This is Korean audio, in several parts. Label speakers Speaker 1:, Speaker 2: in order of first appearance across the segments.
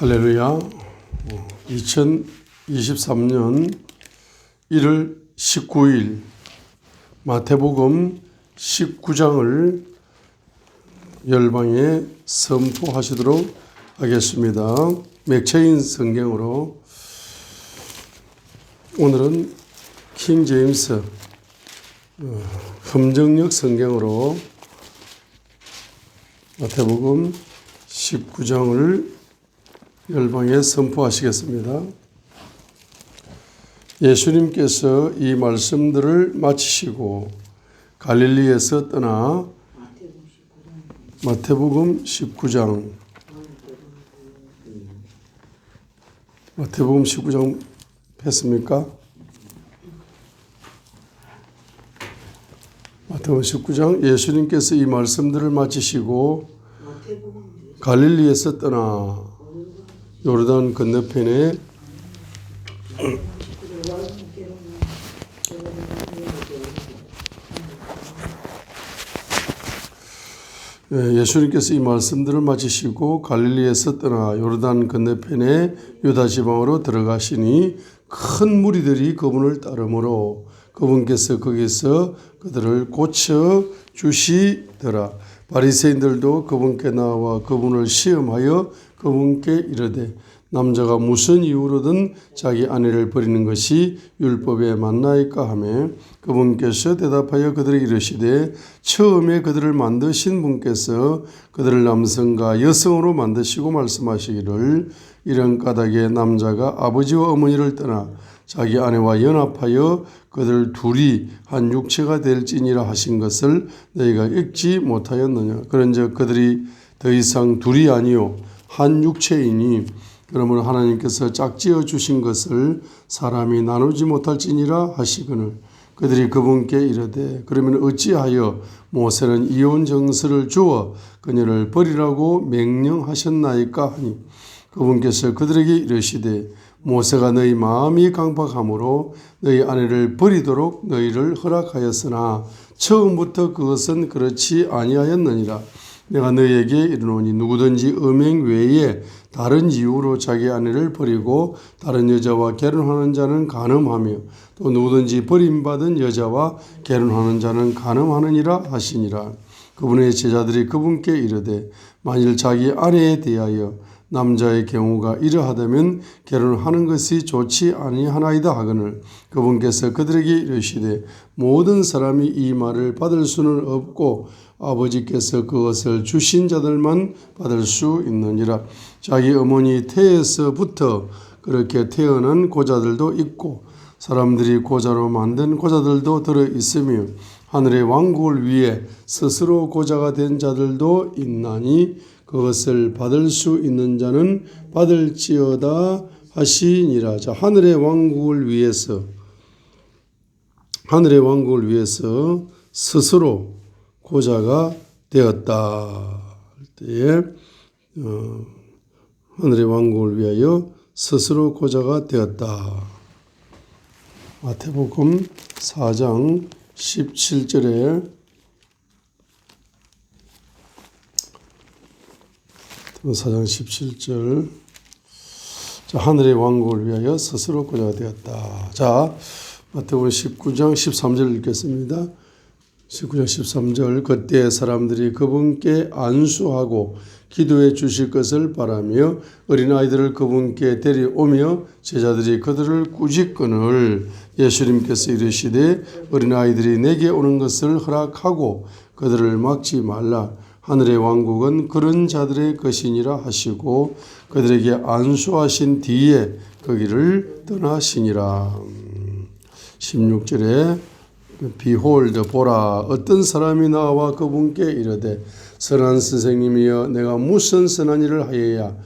Speaker 1: 할렐루야. 2023년 1월 19일 마태복음 19장을 열방에 선포하시도록 하겠습니다. 맥체인 성경으로 오늘은 킹 제임스 흠정역 성경으로 마태복음 19장을 열방에 선포하시겠습니다. 예수님께서 이 말씀들을 마치시고 갈릴리에서 떠나 마태복음 19장 했습니까? 마태복음 19장 예수님께서 이 말씀들을 마치시고 갈릴리에서 떠나 요르단 건너편에 예수님께서 이 말씀들을 마치시고 갈릴리에서 떠나 요르단 건너편에 유다 지방으로 들어가시니 큰 무리들이 그분을 따르므로 그분께서 거기서 그들을 고쳐 주시더라. 바리새인들도 그분께 나와 그분을 시험하여 그분께 이르되 남자가 무슨 이유로든 자기 아내를 버리는 것이 율법에 맞나이까 하며 그분께서 대답하여 그들에게 이르시되 처음에 그들을 만드신 분께서 그들을 남성과 여성으로 만드시고 말씀하시기를 이런 까닭에 남자가 아버지와 어머니를 떠나 자기 아내와 연합하여 그들 둘이 한 육체가 될지니라 하신 것을 너희가 읽지 못하였느냐. 그런즉 그들이 더 이상 둘이 아니요 한 육체이니 그러므로 하나님께서 짝지어 주신 것을 사람이 나누지 못할지니라 하시거늘 그들이 그분께 이르되 그러면 어찌하여 모세는 이혼 정서를 주어 그녀를 버리라고 명령하셨나이까 하니 그분께서 그들에게 이르시되 모세가 너희 마음이 강박함으로 너희 아내를 버리도록 너희를 허락하였으나 처음부터 그것은 그렇지 아니하였느니라. 내가 너희에게 이르노니 누구든지 음행 외에 다른 이유로 자기 아내를 버리고 다른 여자와 결혼하는 자는 간음하며 또 누구든지 버림받은 여자와 결혼하는 자는 간음하느니라 하시니라. 그분의 제자들이 그분께 이르되 만일 자기 아내에 대하여 남자의 경우가 이러하다면 결혼하는 것이 좋지 아니하나이다 하거늘 그분께서 그들에게 이르시되 모든 사람이 이 말을 받을 수는 없고 아버지께서 그것을 주신 자들만 받을 수 있느니라. 자기 어머니 태에서부터 그렇게 태어난 고자들도 있고 사람들이 고자로 만든 고자들도 들어 있으며 하늘의 왕국을 위해 스스로 고자가 된 자들도 있나니 그것을 받을 수 있는 자는 받을지어다 하시니라. 자, 하늘의 왕국을 위해서 스스로 고자가 되었다. 때에 하늘의 왕국을 위하여 스스로 고자가 되었다. 마태복음 4장 17절에 4장 17절 자, 하늘의 왕국을 위하여 스스로 고자가 되었다. 자, 마태복음 19장 13절 읽겠습니다. 19장 13절 그때 사람들이 그분께 안수하고 기도해 주실 것을 바라며 어린아이들을 그분께 데려오며 제자들이 그들을 꾸짖거늘 예수님께서 이르시되 어린아이들이 내게 오는 것을 허락하고 그들을 막지 말라. 하늘의 왕국은 그런 자들의 것이니라 하시고 그들에게 안수하신 뒤에 거기를 떠나시니라. 16절에 비홀드 보라 어떤 사람이 나와 그분께 이르되 선한 선생님이여 내가 무슨 선한 일을 하여야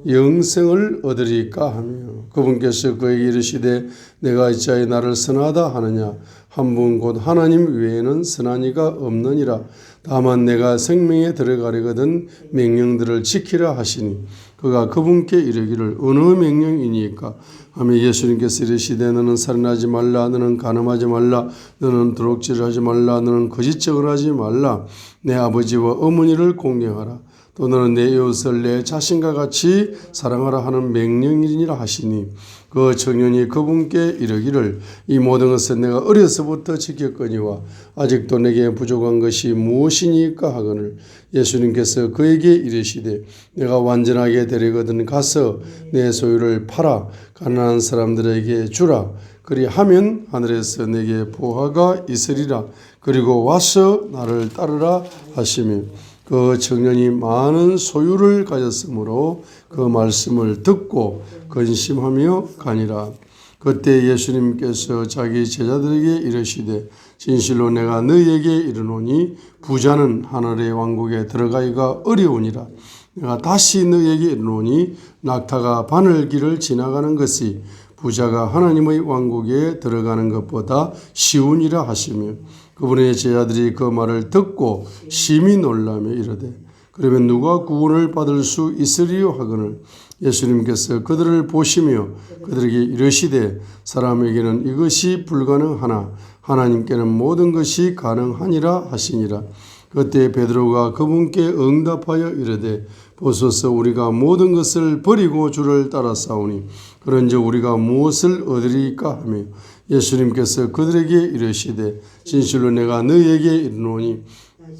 Speaker 1: 영생을 얻으리까 하며 그분께서 그에게 이르시되 내가 이자에 나를 선하다 하느냐 한 분 곧 하나님 외에는 선한 이가 없느니라. 다만 내가 생명에 들어가려거든 명령들을 지키라 하시니 그가 그분께 이르기를 어느 명령이니까 하며 예수님께서 이르시되 너는 살인하지 말라 너는 간음하지 말라 너는 도둑질하지 말라 너는 거짓 증언하지 말라 내 아버지와 어머니를 공경하라 또 너는 내 이웃을 내 자신과 같이 사랑하라 하는 명령이니라 하시니 그 청년이 그분께 이르기를 이 모든 것은 내가 어려서부터 지켰거니와 아직도 내게 부족한 것이 무엇이니까 하거늘 예수님께서 그에게 이르시되 내가 완전하게 되려거든 가서 내 소유를 팔아 가난한 사람들에게 주라 그리하면 하늘에서 내게 보화가 있으리라 그리고 와서 나를 따르라 하시며 그 청년이 많은 소유를 가졌으므로 그 말씀을 듣고 근심하며 가니라. 그때 예수님께서 자기 제자들에게 이르시되 진실로 내가 너희에게 이르노니 부자는 하늘의 왕국에 들어가기가 어려우니라. 내가 다시 너희에게 이르노니 낙타가 바늘길을 지나가는 것이 부자가 하나님의 왕국에 들어가는 것보다 쉬우니라 하시며 그분의 제자들이 그 말을 듣고 심히 놀라며 이르되 그러면 누가 구원을 받을 수 있으리요 하거늘 예수님께서 그들을 보시며 그들에게 이르시되 사람에게는 이것이 불가능하나 하나님께는 모든 것이 가능하니라 하시니라. 그때 베드로가 그분께 응답하여 이르되 보소서 우리가 모든 것을 버리고 주를 따라싸우니 그런즉 우리가 무엇을 얻으리까 하며 예수님께서 그들에게 이르시되 진실로 내가 너희에게 이르노니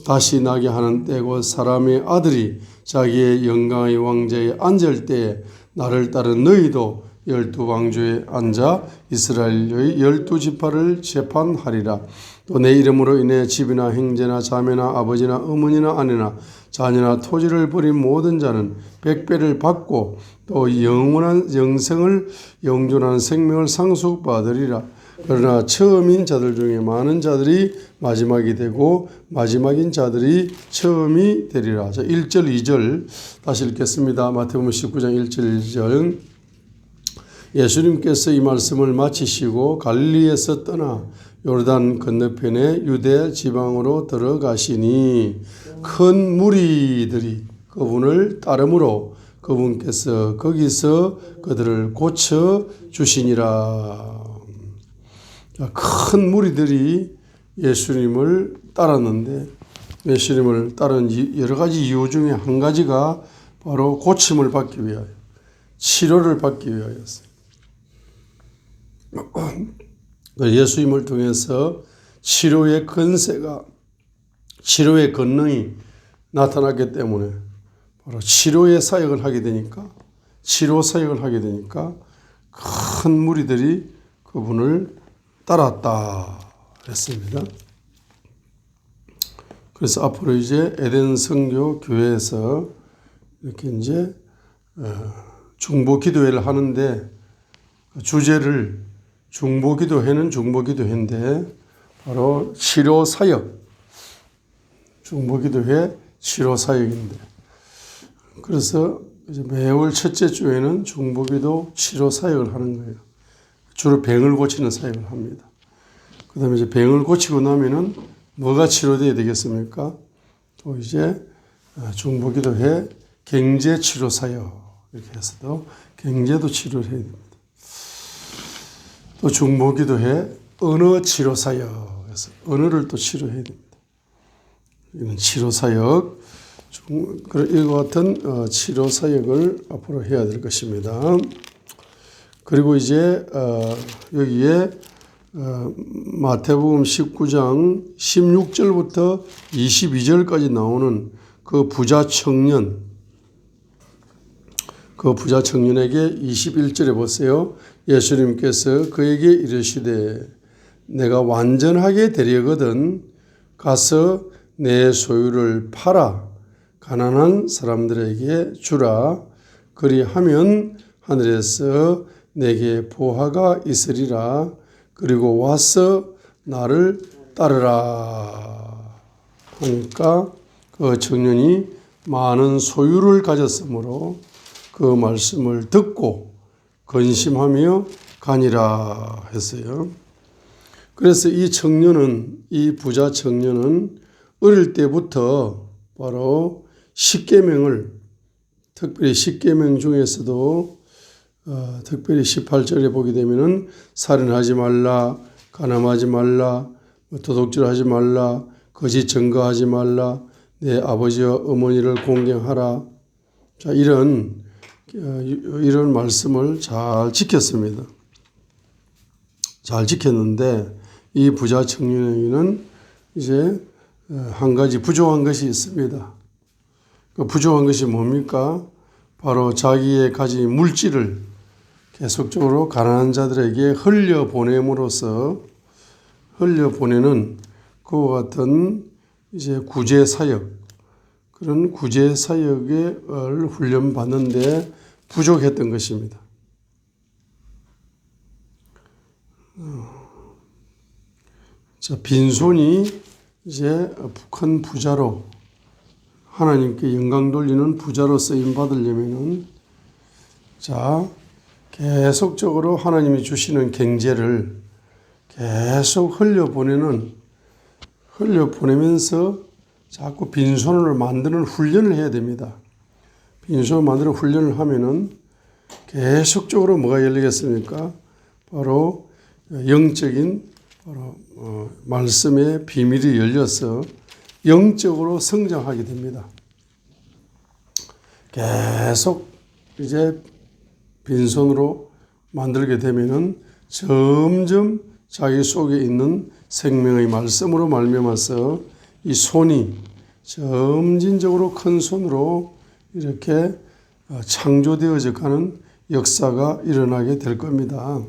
Speaker 1: 다시 나게 하는 때고 사람의 아들이 자기의 영광의 왕좌에 앉을 때에 나를 따른 너희도 12왕조에 앉아 이스라엘의 12지파를 재판하리라. 또 내 이름으로 인해 집이나 형제나 자매나 아버지나 어머니나 아내나 자녀나 토지를 버린 모든 자는 100배를 받고 또 영원한 영생을 영존하는 생명을 상속받으리라. 그러나 처음인 자들 중에 많은 자들이 마지막이 되고 마지막인 자들이 처음이 되리라. 자, 1절 2절 다시 읽겠습니다. 마태복음 19장 1절 2절 예수님께서 이 말씀을 마치시고 갈릴리에서 떠나 요르단 건너편에 유대 지방으로 들어가시니 큰 무리들이 그분을 따르므로 그분께서 거기서 그들을 고쳐 주시니라. 큰 무리들이 예수님을 따랐는데 예수님을 따른 여러 가지 이유 중에 한 가지가 바로 고침을 받기 위하여 치료를 받기 위하였어요. 예수님을 통해서 치료의 근세가 치료의 권능이 나타났기 때문에 바로 치료의 사역을 하게 되니까 치료 사역을 하게 되니까 큰 무리들이 그분을 따랐다 했습니다. 그래서 앞으로 이제 에덴 선교 교회에서 이렇게 이제 중보 기도회를 하는데 주제를 중보기도회는 중보기도회인데 바로 치료사역 중보기도회 치료사역인데 그래서 이제 매월 첫째 주에는 중보기도 치료사역을 하는 거예요. 주로 병을 고치는 사역을 합니다. 그 다음에 이제 병을 고치고 나면은 뭐가 치료돼야 되겠습니까? 또 이제 중보기도회 경제치료사역 이렇게 해서도 경제도 치료를 해야 됩니다. 또 중보기도회 언어치료사역 그래서 언어를 또 치료해야 됩니다. 이는 치료사역 이와 같은 치료사역을 앞으로 해야 될 것입니다. 그리고 이제 여기에 마태복음 19장 16절부터 22절까지 나오는 그 부자 청년 그 부자 청년에게 21절에 보세요. 예수님께서 그에게 이르시되 내가 완전하게 되려거든 가서 내 소유를 팔아 가난한 사람들에게 주라. 그리하면 하늘에서 내게 보화가 있으리라. 그리고 와서 나를 따르라. 하니까 그 청년이 많은 소유를 가졌으므로 그 말씀을 듣고 근심하며 가니라 했어요. 그래서 이 청년은 이 부자 청년은 어릴 때부터 바로 십계명을 특별히 십계명 중에서도 특별히 18절에 보게 되면은 살인하지 말라, 간음하지 말라, 도둑질하지 말라, 거짓 증거하지 말라, 내 아버지와 어머니를 공경하라. 자, 이런 말씀을 잘 지켰습니다. 잘 지켰는데 이 부자 청년에게는 이제 한 가지 부족한 것이 있습니다. 그 부족한 것이 뭡니까? 바로 자기의 가진 물질을 계속적으로 가난한 자들에게 흘려보냄으로써 흘려보내는 그와 같은 이제 구제사역, 그런 구제사역을 훈련받는데 부족했던 것입니다. 자, 빈손이 이제 큰 부자로 하나님께 영광 돌리는 부자로 쓰임 받으려면은 자, 계속적으로 하나님이 주시는 경제를 계속 흘려보내면서 자꾸 빈손을 만드는 훈련을 해야 됩니다. 빈손을 만드는 훈련을 하면은 계속적으로 뭐가 열리겠습니까? 바로 영적인 말씀의 비밀이 열려서 영적으로 성장하게 됩니다. 계속 이제 빈손으로 만들게 되면은 점점 자기 속에 있는 생명의 말씀으로 말미암아서 이 손이 점진적으로 큰 손으로 이렇게 창조되어져 가는 역사가 일어나게 될 겁니다.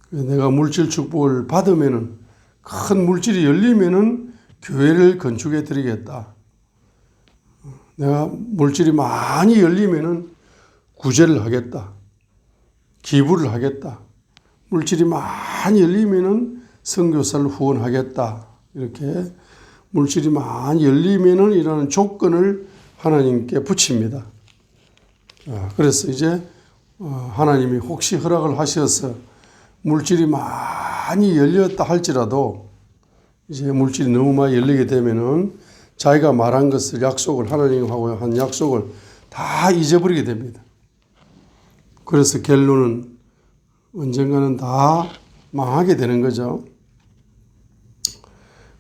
Speaker 1: 내가 물질 축복을 받으면은 큰 물질이 열리면은 교회를 건축해 드리겠다. 내가 물질이 많이 열리면은 구제를 하겠다. 기부를 하겠다. 물질이 많이 열리면은 선교사를 후원하겠다. 이렇게 물질이 많이 열리면은 이라는 조건을 하나님께 붙입니다. 그래서 이제 하나님이 혹시 허락을 하셔서 물질이 많이 열렸다 할지라도 이제 물질이 너무 많이 열리게 되면은 자기가 말한 것을 약속을 하나님하고 한 약속을 다 잊어버리게 됩니다. 그래서 결론은 언젠가는 다 망하게 되는 거죠.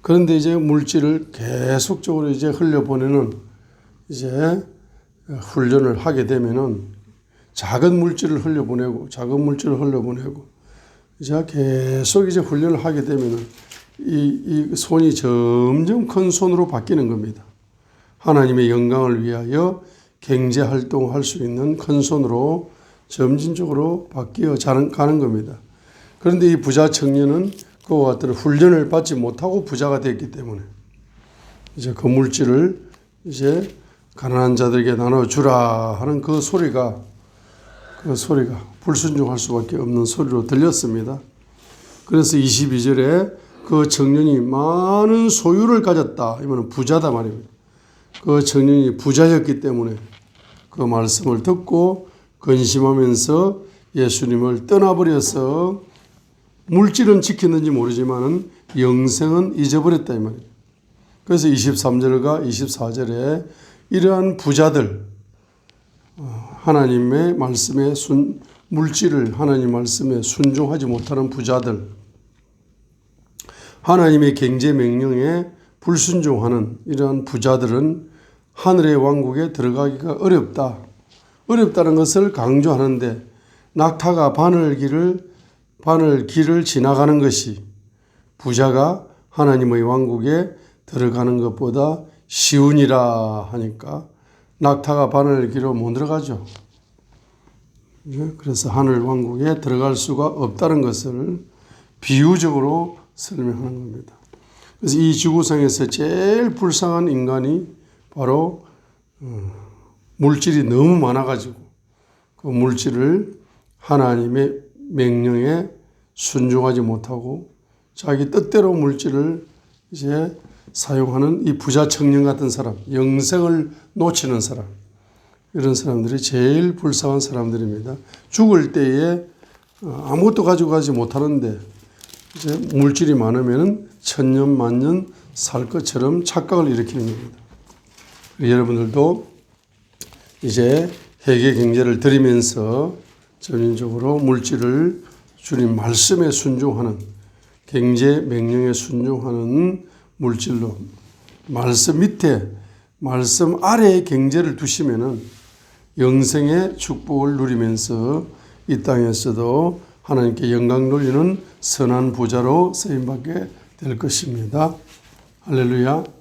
Speaker 1: 그런데 이제 물질을 계속적으로 이제 흘려보내는 이제 훈련을 하게 되면은 작은 물질을 흘려보내고 이제 계속 이제 훈련을 하게 되면은 이 손이 점점 큰 손으로 바뀌는 겁니다. 하나님의 영광을 위하여 경제 활동할 수 있는 큰 손으로 점진적으로 바뀌어 가는 겁니다. 그런데 이 부자 청년은 그와 같은 훈련을 받지 못하고 부자가 됐기 때문에 이제 그 물질을 이제 가난한 자들에게 나눠주라 하는 그 소리가 불순종할 수밖에 없는 소리로 들렸습니다. 그래서 22절에 그 청년이 많은 소유를 가졌다. 이거는 부자다 말입니다. 그 청년이 부자였기 때문에 그 말씀을 듣고 근심하면서 예수님을 떠나버려서 물질은 지켰는지 모르지만 영생은 잊어버렸다 이 말이에요. 그래서 23절과 24절에 이러한 부자들, 하나님의 말씀에 물질을 하나님 말씀에 순종하지 못하는 부자들, 하나님의 경제 명령에 불순종하는 이러한 부자들은 하늘의 왕국에 들어가기가 어렵다는 것을 강조하는데 낙타가 바늘길을 지나가는 것이 부자가 하나님의 왕국에 들어가는 것보다 쉬우니라 하니까 낙타가 바늘길로 못 들어가죠. 그래서 하늘 왕국에 들어갈 수가 없다는 것을 비유적으로 설명하는 겁니다. 그래서 이 지구상에서 제일 불쌍한 인간이 바로 물질이 너무 많아가지고 그 물질을 하나님의 명령에 순종하지 못하고 자기 뜻대로 물질을 이제 사용하는 이 부자 청년 같은 사람, 영생을 놓치는 사람, 이런 사람들이 제일 불쌍한 사람들입니다. 죽을 때에 아무것도 가지고 가지 못하는데 이제 물질이 많으면 천년 만년 살 것처럼 착각을 일으키는 겁니다. 여러분들도 이제 회개 경제를 드리면서 전인적으로 물질을 주님 말씀에 순종하는 경제 명령에 순종하는 물질로 말씀 밑에 말씀 아래에 경제를 두시면은 영생의 축복을 누리면서 이 땅에서도 하나님께 영광 돌리는 선한 부자로 쓰임받게 될 것입니다. 할렐루야.